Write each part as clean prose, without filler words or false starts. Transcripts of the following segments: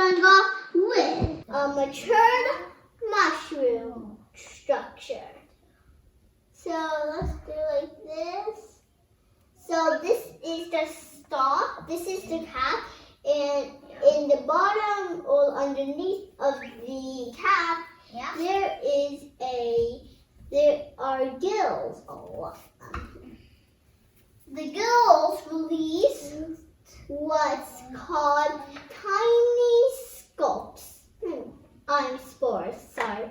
starting off with a matured mushroom structure. So let's do like this. So this is the stalk, this is the cap, and in the bottom or underneath of the cap, there are gills. The gills release what's called tiny scopes. Spores, sorry.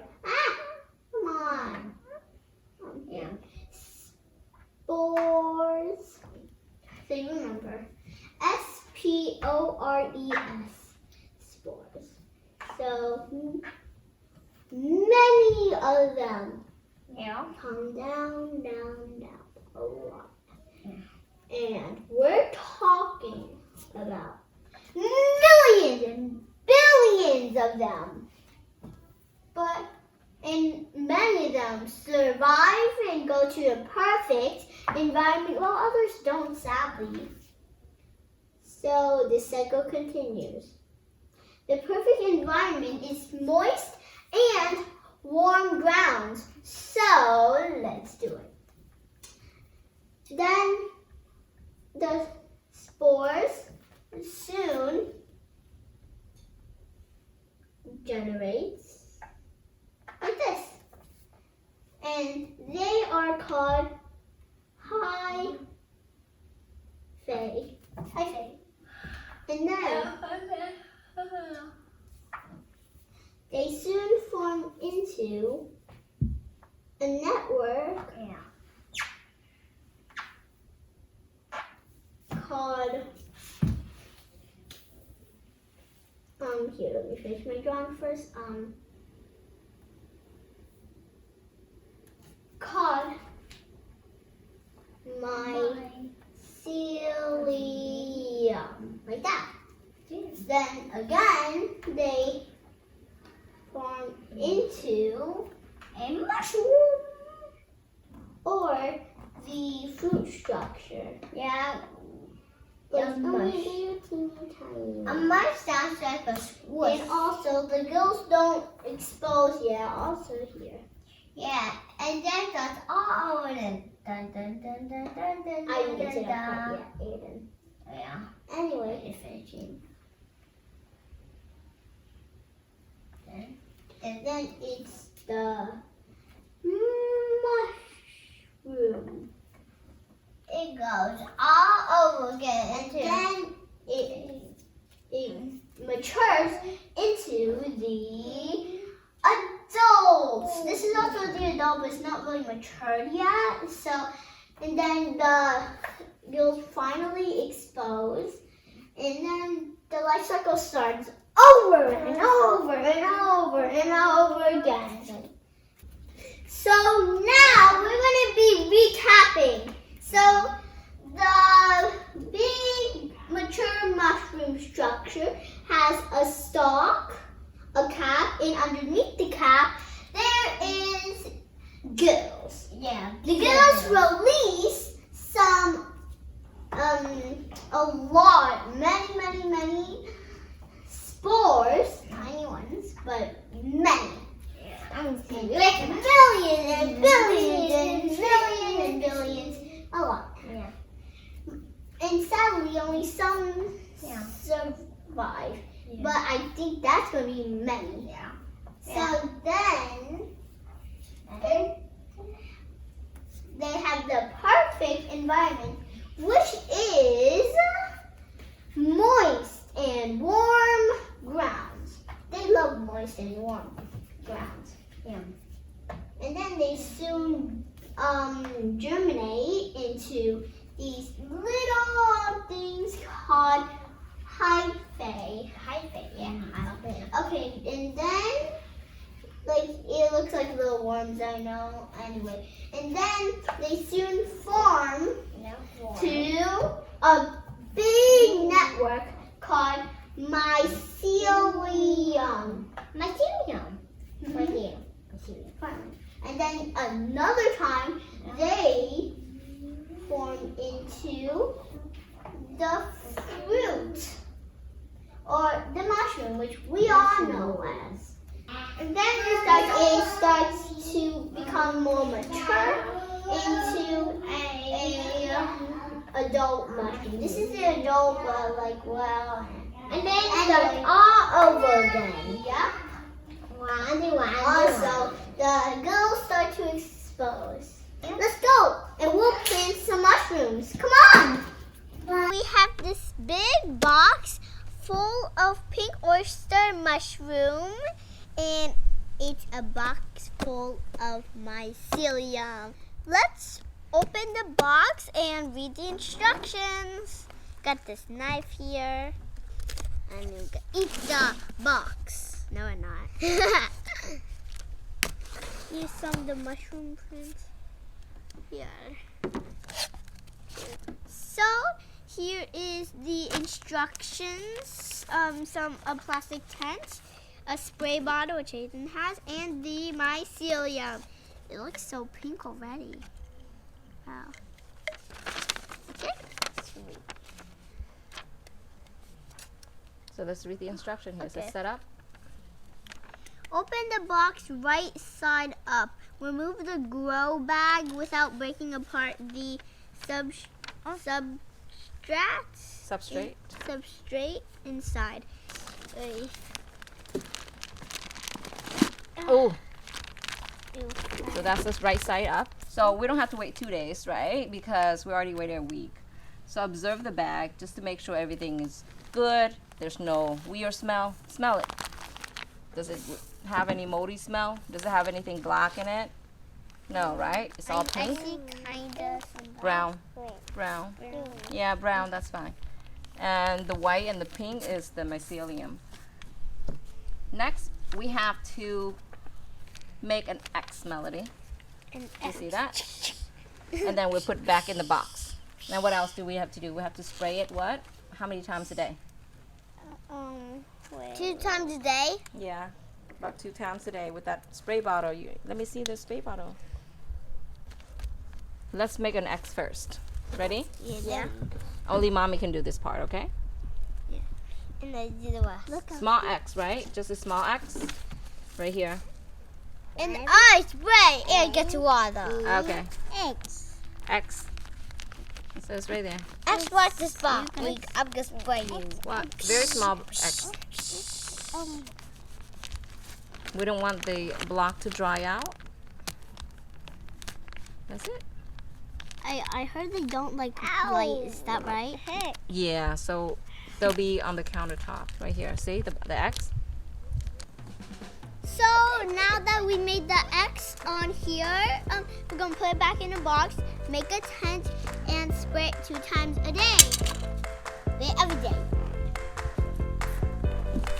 Come on. Spores. So you remember. S-P-O-R-E-S. Spores. So many of them come down, down, down. A lot. And we're talking about millions and billions of them. And many of them survive and go to a perfect environment while others don't, sadly. So the cycle continues. The perfect environment is moist and warm grounds. So let's do it. Then the spores soon generates like this. And they are called hyphae. And then they soon form into a network called here, let me finish my drawing first. Called mycelium, like that. Then again, they form into a mushroom or the fruit structure. A mush sounds like a squish. And also, the gills don't expose also here. And then that's all in it. Dun dun dun dun dun dun dun. I didn't get to that part yet, Aiden. Anyway, it's finishing. And then it's the mushroom. It goes all over again, and then it matures into the adults. This is also the adult, but it's not really matured yet. So, and then the gills finally expose, and then the life cycle starts over and over and over and over again. So now we're going to be recapping. So the big mature mushroom structure has a stalk, a cap, and underneath the cap there is gills. The gills release some, many spores, tiny ones, but many. Like millions and billions and millions and billions. A lot. And sadly, only some survive. But I think that's going to be many. So then, they have the perfect environment, which is moist and warm grounds. They love moist and warm grounds. And then they soon germinate into these little things called hyphae. Okay, and then it looks like little worms, I know. Anyway, and then they soon form to a big network called mycelium. Right here. And then another time they form into the fruit or the mushroom, which we all know as. And then it starts to become more mature into a adult mushroom. This is the adult, and then it starts all over again. Yep. Also, the girls start to expose. Let's go, and we'll plant some mushrooms. Come on! We have this big box full of pink oyster mushroom, and it's a box full of mycelium. Let's open the box and read the instructions. Got this knife here, and we're gonna eat the box. No, we're not. Here's some of the mushroom prints. Here. So here is the instructions. A plastic tent, a spray bottle which Aiden has, and the mycelium. It looks so pink already. Wow. Okay. Sweet. So let's read the instruction here. Okay. So set up. Open the box right side up. Remove the grow bag without breaking apart the substrate inside. Oh. So that's the right side up. So we don't have to wait 2 days, right? Because we already waited a week. So observe the bag just to make sure everything is good. There's no weird smell. Smell it. Does it have any moldy smell? Does it have anything black in it? No, right? It's all pink? I see kind of some Brown. Brown. Yeah, brown, that's fine. And the white and the pink is the mycelium. Next, we have to make an X melody. You see that? And then we'll put it back in the box. Now what else do we have to do? We have to spray it what? How many times a day? 2 times a day. Yeah, about 2 times a day with that spray bottle. Let me see the spray bottle. Let's make an X first. Ready? Yeah. Only mommy can do this part, okay? Yeah. And then do the rest. Look. Small X, right? Just a small X. Right here. And I spray and get to water. Okay. X. X. So it's right there. X, watch this box. I'm gonna spray you. What? Very small X. We don't want the block to dry out. That's it. I heard they don't like light. Is that right? Yeah, so they'll be on the countertop right here. See the X? So now that we made the X on here, we're gonna put it back in a box, make a tent, and spray it 2 times a day. Wait, every day.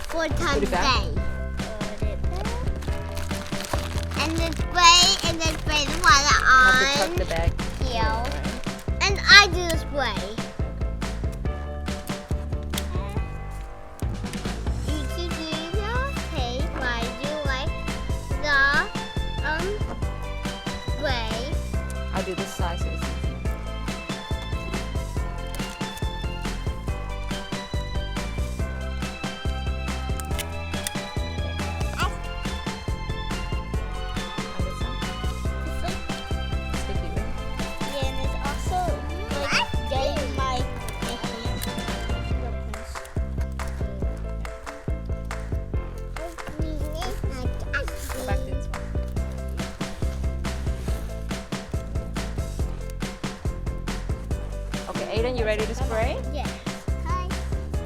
4 times a day. Put it back. And then spray the water Have to tuck on the bag. here. And I do the spray. I'll do this side so it's easy. I get some. Sticky, right? Yeah, and it's also like getting my hands. Go back to this one. Okay, Aiden, you ready to spray? Yeah. Hi.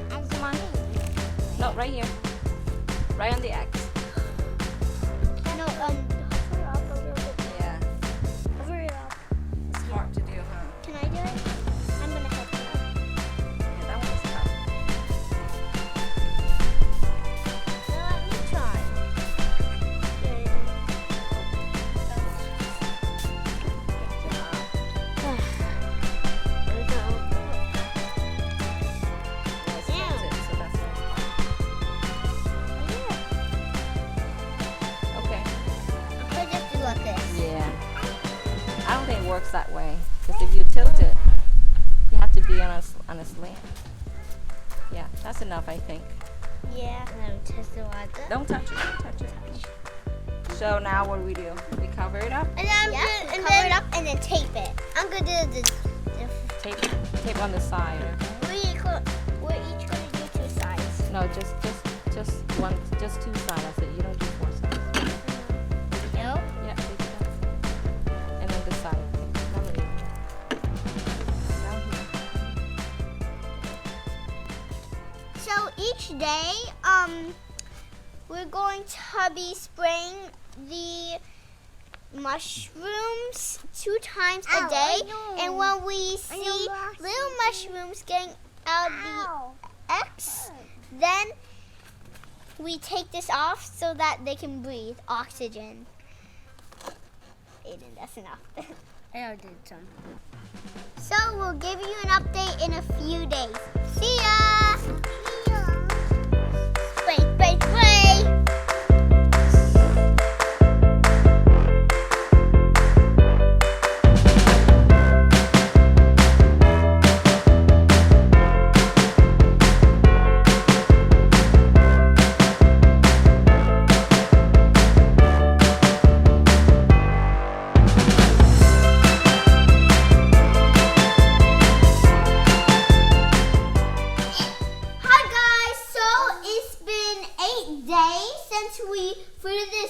Come on. No, right here. Right on the X. No, hover up a little bit. Yeah. Hover it up. It's hard to do, huh? Can I do it? I'm gonna help you. Yeah, that one's tough. Let me try. Works that way because if you tilt it, you have to be on a slant. Yeah, that's enough, I think. Yeah. No, touch the water. Don't touch it. Don't touch it. So now what do? We cover it up. And then Cover it up and then tape it. I'm gonna do the Tape on the side. Okay? We're each gonna do 2 sides. No, just one, just 2 sides. That's it. You don't do 4 sides. Nope. Yeah, take that. And then this side. Down here. So each day, we're going to be spraying the mushrooms 2 times a day. And when we see little mushrooms getting out of the X, then we take this off so that they can breathe oxygen. Aiden, that's enough. I did some. So we'll give you an update in a few days. See ya! Spray, spray, spray!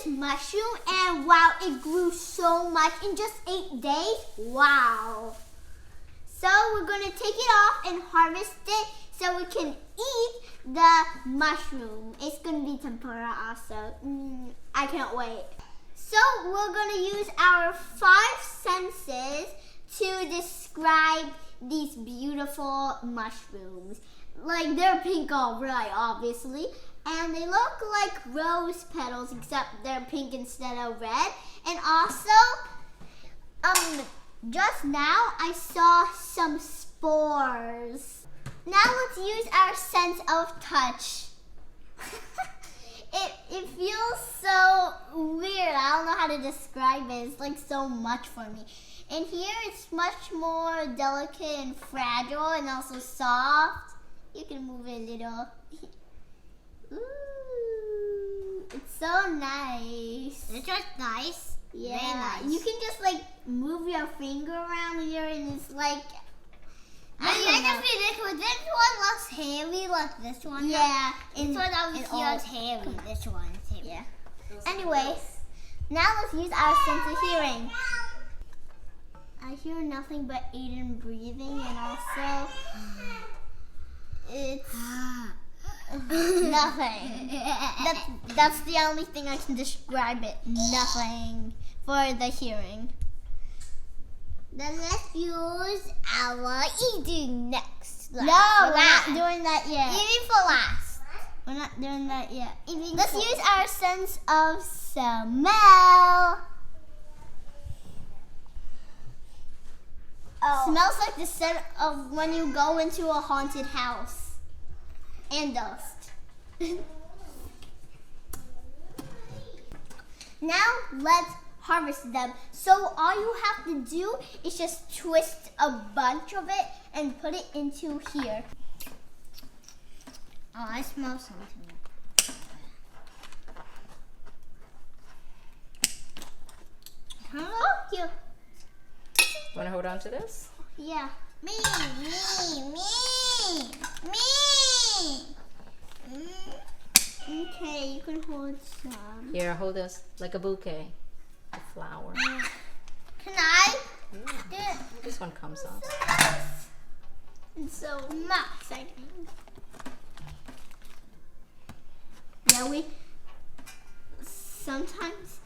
Mushroom, and wow, it grew so much in just 8 days. Wow. So we're gonna take it off and harvest it so we can eat the mushroom. It's gonna be tempura also. I can't wait. So we're gonna use our 5 senses to describe these beautiful mushrooms. Like, they're pink already, obviously. And they look like rose petals, except they're pink instead of red. And also, just now I saw some spores. Now let's use our sense of touch. It feels so weird. I don't know how to describe it. It's like so much for me. And here it's much more delicate and fragile and also soft. You can move it a little. Ooh, it's so nice. It's just nice. Yeah, very nice. You can just like move your finger around here, and it's like. I can see this one. This one looks hairy like this one. Yeah, This one obviously is hairy. This one is hairy. Yeah. Anyways, now let's use our sense of hearing. I hear nothing but Aiden breathing, and also it's. Nothing. That's the only thing I can describe it. Nothing for the hearing. Then let's use our eating next. No, we're not doing that yet. Eating for last. We're not doing that yet. Eating Let's for use our sense of smell. Smells like the scent of when you go into a haunted house. And dust. Now let's harvest them. So all you have to do is just twist a bunch of it and put it into here. Oh, I smell something. Oh, here. Want to hold on to this? Yeah. Me. Okay, you can hold some. Here, hold this like a bouquet of flower. Can I? This one comes off. It's so exciting. Yeah, we sometimes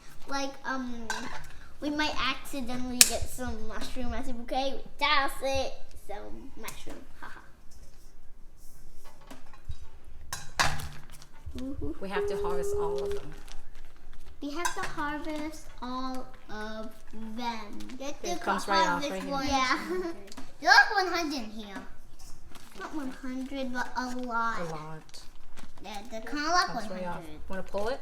we might accidentally get some mushroom as a bouquet. We toss it, some mushroom. Haha. We have to harvest all of them. We have to harvest all of them. It comes right off right here. Yeah. There's like 100 in here. Not 100, but a lot. A lot. Yeah, they're kind of like Comes 100. right off. Want to pull it?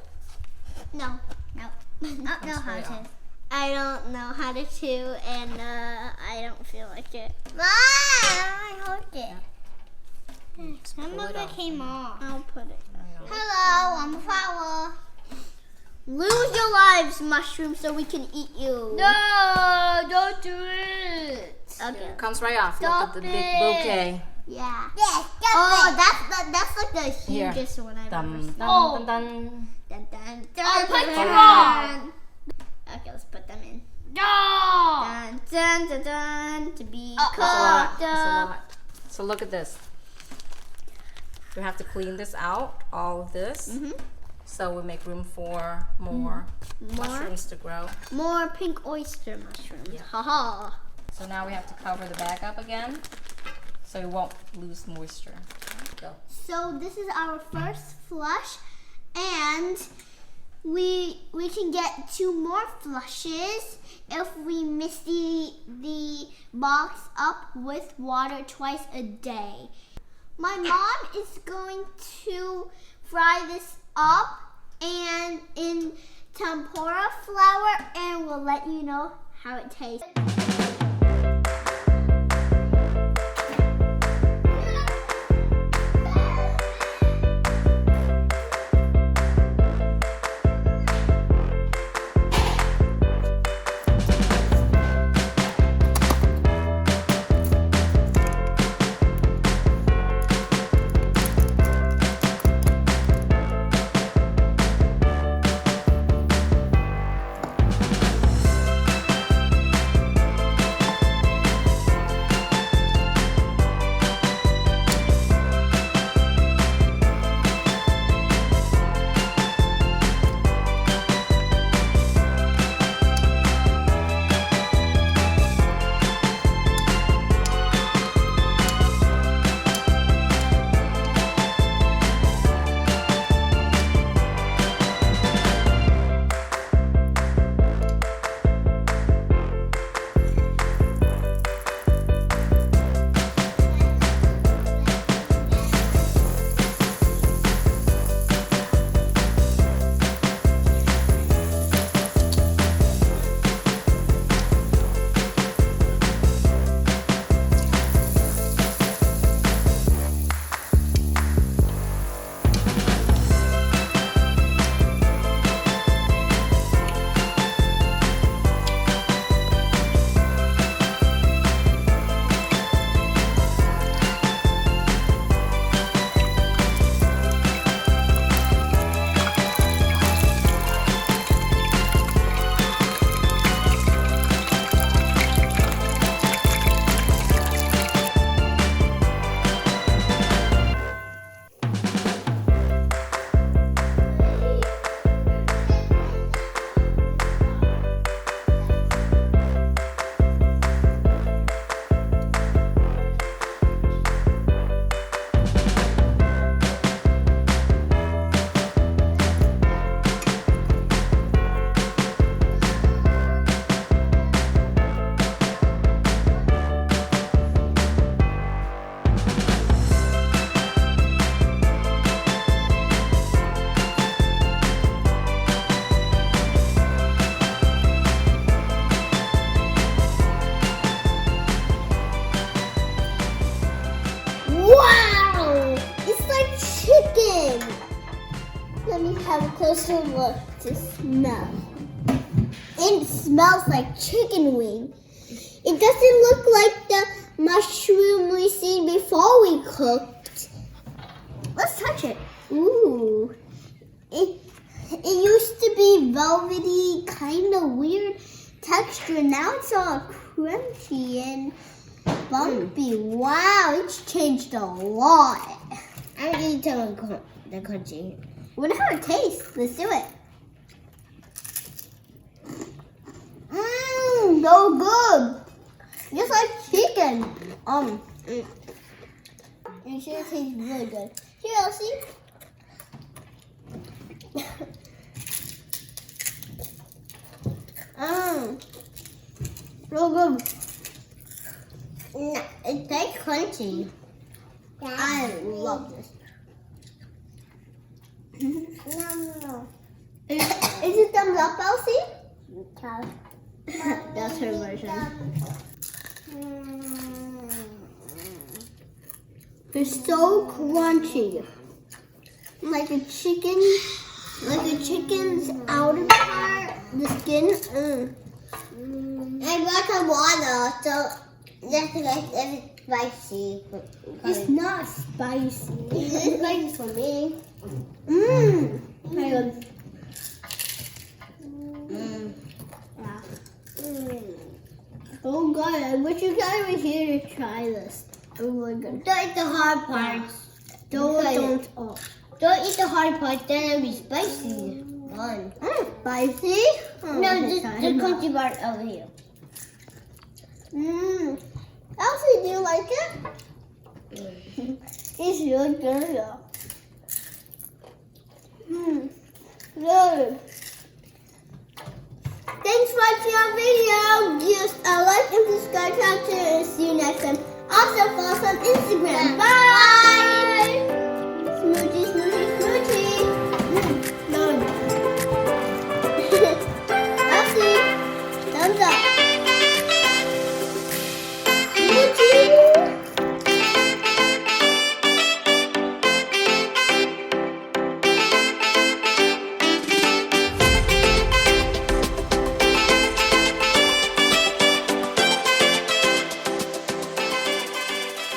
No. Not know Comes how right to. off. I don't know how to chew, and I don't feel like it. Mom, I hold it. Just Some pull of it it off. came off. I'll put it. your lives, mushroom, so we can eat you. No, don't do it. Okay. Comes right off. Look Stop at the big it. bouquet. Yeah. Yes, Oh, that's like the Here. hugest one I've ever Dun, seen. dun, Oh. dun, dun. Dun, dun, I'll dun, put dun, you dun. on. Okay, let's put them in. No. Dun, dun, dun, dun, to be Oh, That's a lot. cooked That's a up. lot. So look at this. We have to clean this out, all of this. Mhm. So we make room for more mushrooms to grow. More pink oyster mushrooms. Yeah. Haha. So now we have to cover the bag up again so it won't lose moisture. Go. So this is our first flush, and we can get 2 more flushes if we mix the box up with water twice a day. My mom is going to fry this up and in tempura flour, and we'll let you know how it tastes. have a closer look to smell. It smells like chicken wing. It doesn't look like the mushroom we seen before we cooked. Let's touch it. Ooh. It used to be velvety, kind of weird texture. Now it's all crunchy and bumpy. Wow, it's changed a lot. I'm going to tell the crunchy. Wonder how it tastes. Let's do it. Mmm, so good. Just like chicken. You should taste really good. Here, Elsie. So good. It's very crunchy. I love this. No. Is it thumbs up, Elsie? That's her version. It's so crunchy. Like a chicken Like the chicken's outer part, the skin. I got some water, so that's like it's spicy. It's not spicy. It's spicy for me. Mmm. Oh god, I wish you guys were here to try this. Oh my god. Don't eat the hard parts. Don't. Don't eat the hard parts, then it'll be spicy. Fun. Spicy? No, just the crunchy part over here. Elsie, do you like it? It's really good. Good. Thanks for watching our video. Give us a like and subscribe to our channel and see you next time. Also follow us on Instagram. Bye.